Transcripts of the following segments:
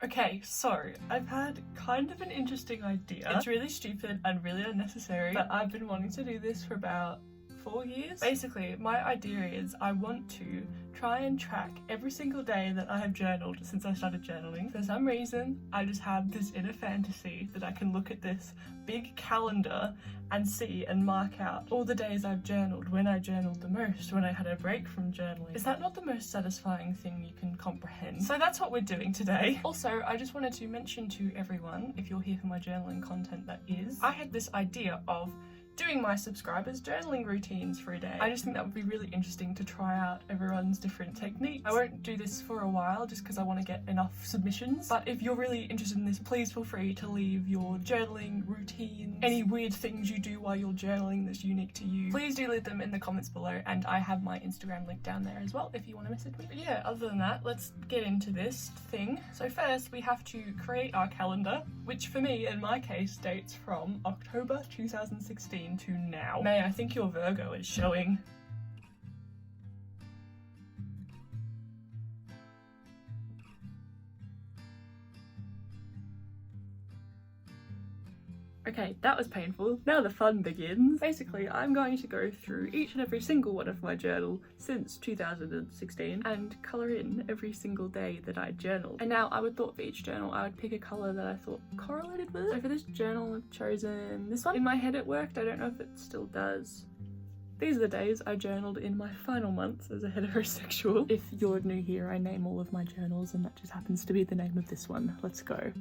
Okay, so I've had kind of an interesting idea. It's really stupid and really unnecessary, but I've been wanting to do this for about 4 years. Basically, my idea is I want to try and track every single day that I have journaled since I started journaling. For some reason, I just have this inner fantasy that I can look at this big calendar and see and mark out all the days I've journaled, when I journaled the most, when I had a break from journaling. Is that not the most satisfying thing you can comprehend? So that's what we're doing today. Also, I just wanted to mention to everyone, if you're here for my journaling content, that is, I had this idea of doing my subscribers' journaling routines for a day. I just think that would be really interesting to try out everyone's different techniques. I won't do this for a while just because I want to get enough submissions, but if you're really interested in this, please feel free to leave your journaling routines, any weird things you do while you're journaling that's unique to you. Please do leave them in the comments below, and I have my Instagram link down there as well if you want to message me. But yeah, other than that, let's get into this thing. So first, we have to create our calendar, which for me, in my case, dates from October 2016 to now. May, I think your Virgo is showing. Okay, that was painful. Now the fun begins. Basically, I'm going to go through each and every single one of my journal since 2016 and colour in every single day that I journaled. And now I would thought for each journal I would pick a colour that I thought correlated with it. So for this journal I've chosen this one. In my head it worked, I don't know if it still does. These are the days I journaled in my final months as a heterosexual. If you're new here, I name all of my journals and that just happens to be the name of this one. Let's go.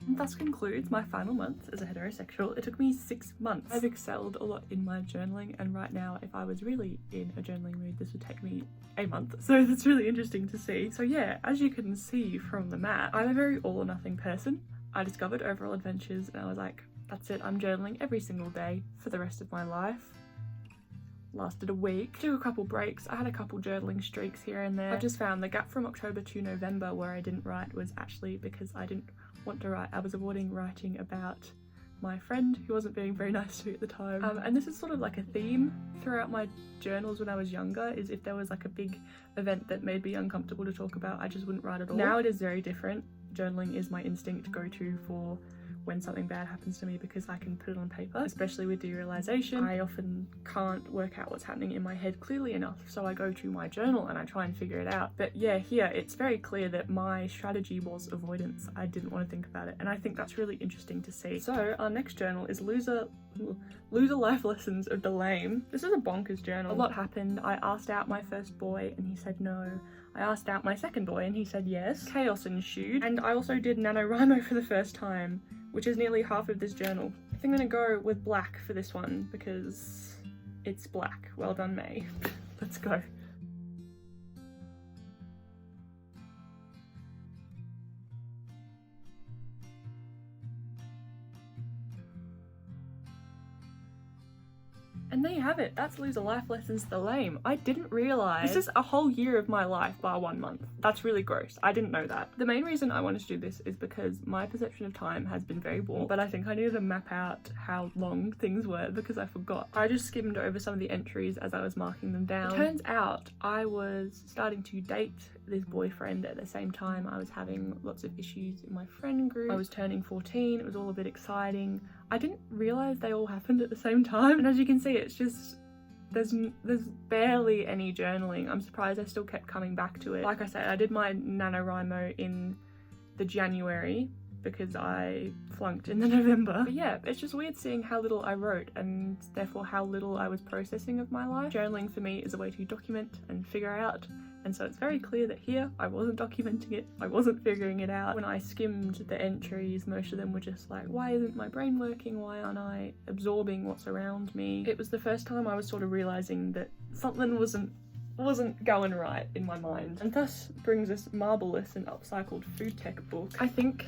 And thus concludes my final month as a heterosexual. It took me 6 months. I've excelled a lot in my journaling, and right now if I was really in a journaling mood this would take me a month, so that's really interesting to see. So yeah, as you can see from the map, I'm a very all or nothing person. I discovered Overall Adventures and I was like, that's it, I'm journaling every single day for the rest of my life. Lasted a week, took a couple breaks, I had a couple journaling streaks here and there. I just found the gap from October to November where I didn't write was actually because I didn't want to write. I was avoiding writing about my friend who wasn't being very nice to me at the time. And this is sort of like a theme throughout my journals when I was younger, is if there was like a big event that made me uncomfortable to talk about, I just wouldn't write at all. Now it is very different. Journaling is my instinct go-to for when something bad happens to me because I can put it on paper, especially with derealization. I often can't work out what's happening in my head clearly enough, so I go to my journal and I try and figure it out. But yeah, here it's very clear that my strategy was avoidance. I didn't want to think about it, and I think that's really interesting to see. So our next journal is Loser Life Lessons of the Lame. This is a bonkers journal. A lot happened. I asked out my first boy and he said no. I asked out my second boy and he said yes. Chaos ensued, and I also did NaNoWriMo for the first time, which is nearly half of this journal. I think I'm gonna go with black for this one because it's black. Well done, May. Let's go. And there you have it, that's Loser Life Lessons the Lame. I didn't realise this is a whole year of my life bar 1 month. That's really gross. I didn't know that. The main reason I wanted to do this is because my perception of time has been very warped, but I think I needed to map out how long things were because I forgot. I just skimmed over some of the entries as I was marking them down. It turns out I was starting to date this boyfriend at the same time I was having lots of issues in my friend group. I was turning 14, it was all a bit exciting. I didn't realise they all happened at the same time, and as you can see it's just there's barely any journaling. I'm surprised I still kept coming back to it. Like I said, I did my NaNoWriMo in the January because I flunked in the November. But yeah, it's just weird seeing how little I wrote and therefore how little I was processing of my life. Journaling for me is a way to document and figure out, and so it's very clear that here I wasn't documenting it, I wasn't figuring it out. When I skimmed the entries, most of them were just like, why isn't my brain working? Why aren't I absorbing what's around me? It was the first time I was sort of realising that something wasn't going right in my mind. And thus brings this marvelous and upcycled food tech book. I think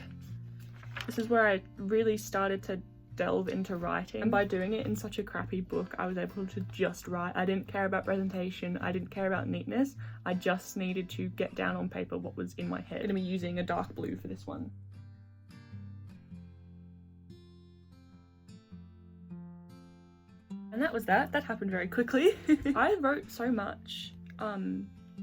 this is where I really started to delve into writing, and by doing it in such a crappy book I was able to just write. I didn't care about presentation, I didn't care about neatness, I just needed to get down on paper what was in my head. I'm gonna be using a dark blue for this one. And that was that. That happened very quickly. I wrote so much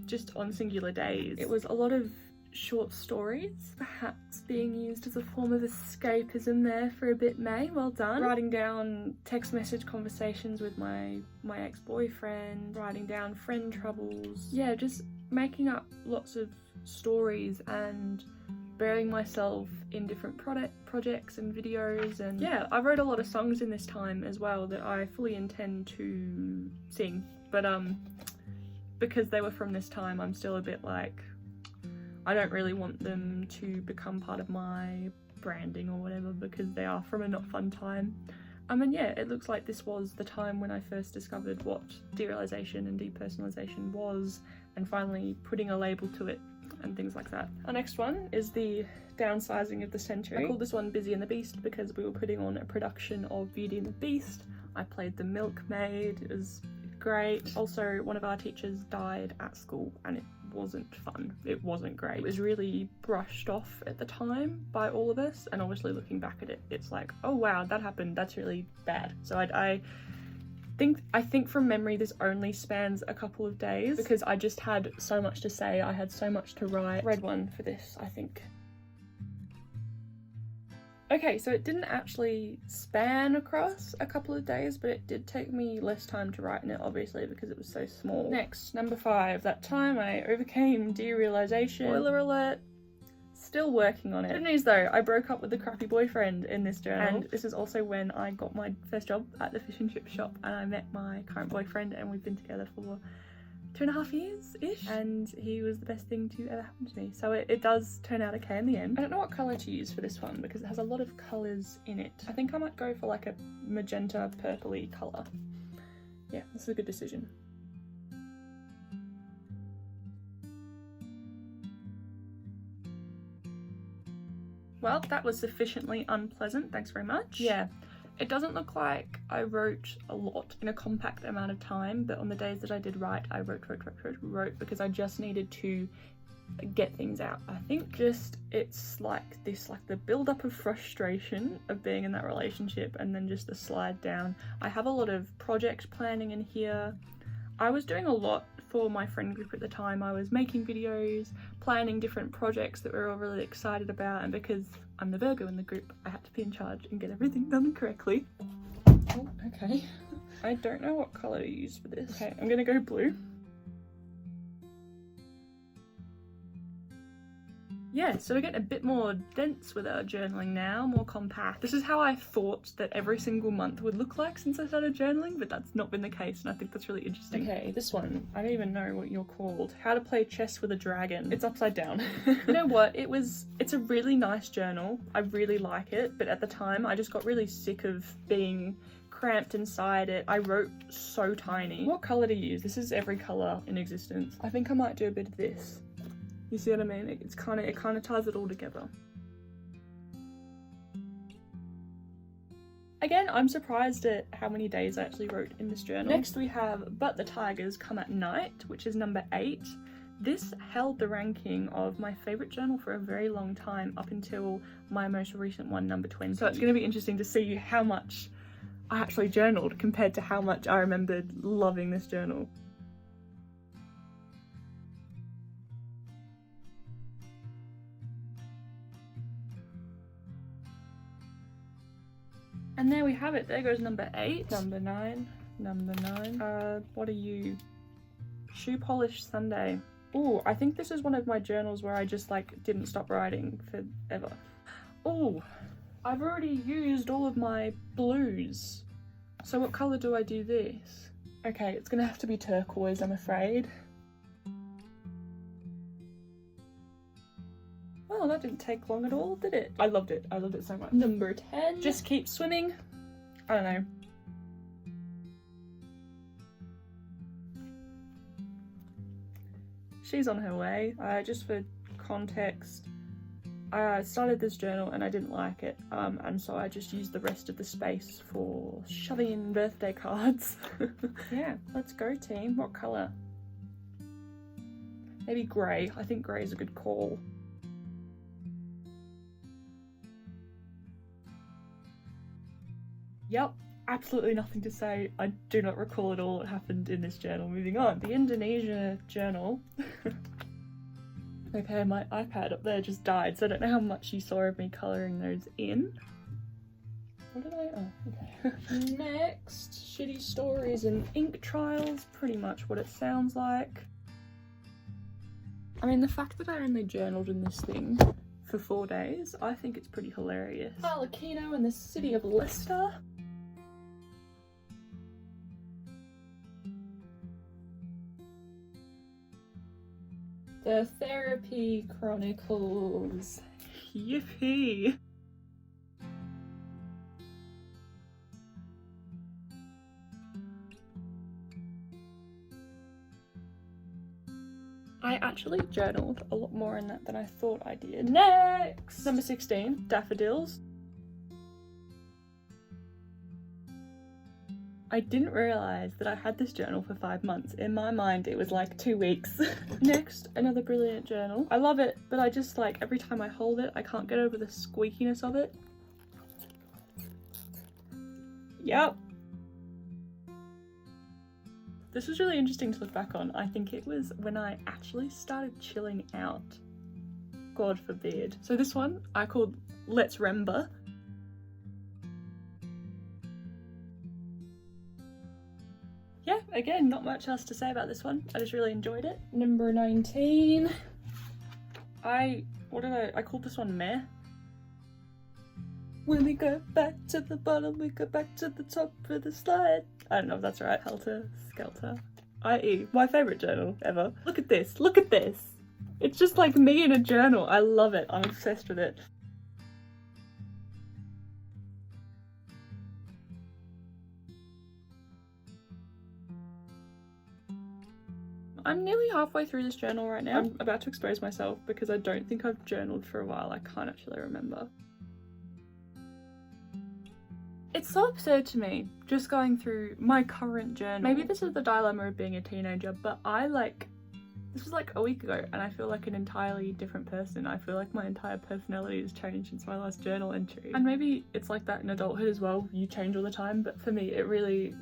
just on singular days. It was a lot of short stories, perhaps being used as a form of escapism there for a bit, May. Well done. Writing down text message conversations with my ex-boyfriend, writing down friend troubles. Yeah, just making up lots of stories and burying myself in different projects and videos. And yeah, I wrote a lot of songs in this time as well that I fully intend to sing, but because they were from this time, I'm still a bit like, I don't really want them to become part of my branding or whatever, because they are from a not fun time. And yeah, it looks like this was the time when I first discovered what derealization and depersonalization was, and finally putting a label to it and things like that. Our next one is the downsizing of the century. I called this one Busy and the Beast because we were putting on a production of Beauty and the Beast. I played the milkmaid. It was great. Also, one of our teachers died at school and it wasn't fun. It wasn't great. It was really brushed off at the time by all of us, and obviously looking back at it, it's like, oh wow, that happened, that's really bad. So I think from memory this only spans a couple of days because I just had so much to say. I had so much to write. Red one for this, I think. Okay, so it didn't actually span across a couple of days, but it did take me less time to write in it, obviously, because it was so small. Next, number 5, that time I overcame derealization. Spoiler alert, still working on it. Good news though, I broke up with the crappy boyfriend in this journal, and this is also when I got my first job at the fish and chip shop, and I met my current boyfriend, and we've been together for 2.5 years-ish, and he was the best thing to ever happen to me. So it does turn out okay in the end. I don't know what colour to use for this one because it has a lot of colours in it. I think I might go for like a magenta purpley colour. Yeah, this is a good decision. Well, that was sufficiently unpleasant, thanks very much. Yeah. It doesn't look like I wrote a lot in a compact amount of time, but on the days that I did write, I wrote because I just needed to get things out. I think just it's like this, like the build-up of frustration of being in that relationship and then just the slide down. I have a lot of project planning in here. I was doing a lot for my friend group at the time. I was making videos, planning different projects that we were all really excited about, and because I'm the Virgo in the group, I had to be in charge and get everything done correctly. Oh, okay. I don't know what colour to use for this. Okay, I'm gonna go blue. Yeah, so we're getting a bit more dense with our journaling now, more compact. This is how I thought that every single month would look like since I started journaling, but that's not been the case, and I think that's really interesting. Okay, this one, I don't even know what you're called. How to Play Chess with a Dragon. It's upside down. You know what, it's a really nice journal. I really like it, but at the time I just got really sick of being cramped inside it. I wrote so tiny. What colour to use? This is every colour in existence. I think I might do a bit of this. You see what I mean? It kind of ties it all together. Again, I'm surprised at how many days I actually wrote in this journal. Next we have But the Tigers Come at Night, which is number 8. This held the ranking of my favourite journal for a very long time, up until my most recent one, number 20. So it's going to be interesting to see how much I actually journaled compared to how much I remembered loving this journal. And there we have it. There goes number 8. Number 9. Number 9. What are you? Shoe Polish Sunday. Ooh, I think this is one of my journals where I just like didn't stop writing forever. Ooh, I've already used all of my blues. So what colour do I do this? Okay, it's gonna have to be turquoise, I'm afraid. Well, that didn't take long at all, did it? I loved it. I loved it so much. Number 10. Just Keep Swimming. I don't know. She's on her way. Just for context, I started this journal and I didn't like it, and so I just used the rest of the space for shoving in birthday cards. Yeah, let's go team. What colour? Maybe grey. I think grey is a good call. Yep, absolutely nothing to say. I do not recall at all what happened in this journal. Moving on. The Indonesia journal. Okay, my iPad up there just died, so I don't know how much you saw of me colouring those in. What did I... oh, okay. Next, shitty stories and ink trials. Pretty much what it sounds like. I mean, the fact that I only journaled in this thing for 4 days, I think it's pretty hilarious. Harlequino in the city of Leicester. The Therapy Chronicles. Yippee! I actually journaled a lot more in that than I thought I did. Next! Number 16, Daffodils. I didn't realise that I had this journal for 5 months. In my mind, it was like 2 weeks. Next, another brilliant journal. I love it, but I just like, every time I hold it, I can't get over the squeakiness of it. Yep. This was really interesting to look back on. I think it was when I actually started chilling out. God forbid. So this one I called Let's Remember. Yeah, again, not much else to say about this one. I just really enjoyed it. Number 19. I called this one Meh. When we go back to the bottom, we go back to the top of the slide. I don't know if that's right. Helter Skelter. I.e. my favourite journal ever. Look at this. Look at this. It's just like me in a journal. I love it. I'm obsessed with it. I'm nearly halfway through this journal right now. I'm about to expose myself because I don't think I've journaled for a while. I can't actually remember. It's so absurd to me, just going through my current journal. Maybe this is the dilemma of being a teenager, but this was like a week ago and I feel like an entirely different person. I feel like my entire personality has changed since my last journal entry. And maybe it's like that in adulthood as well. You change all the time, but for me, it really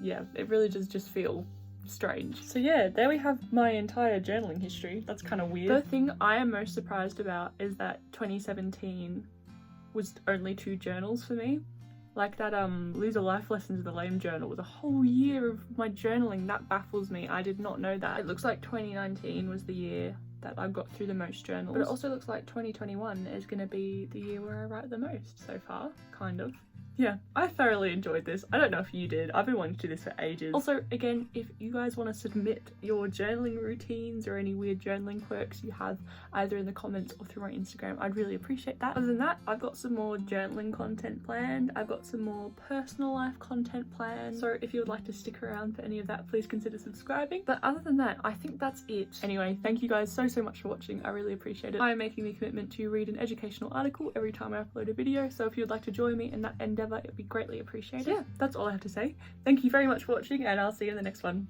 does just feel strange. So yeah, there we have my entire journaling history. That's kind of weird. The thing I am most surprised about is that 2017 was only 2 journals for me. Like that Loser Life Lessons of the Lame journal was a whole year of my journaling. That baffles me. I did not know that. It looks like 2019 was the year that I got through the most journals. But it also looks like 2021 is going to be the year where I write the most so far, kind of. Yeah, I thoroughly enjoyed this. I don't know if you did. I've been wanting to do this for ages. Also, again, if you guys want to submit your journaling routines or any weird journaling quirks you have either in the comments or through my Instagram, I'd really appreciate that. Other than that, I've got some more journaling content planned. I've got some more personal life content planned. So if you would like to stick around for any of that, please consider subscribing. But other than that, I think that's it. Anyway, thank you guys so much for watching. I really appreciate it. I am making the commitment to read an educational article every time I upload a video. So if you'd like to join me in that endeavour, it would be greatly appreciated. So yeah, that's all I have to say. Thank you very much for watching and I'll see you in the next one.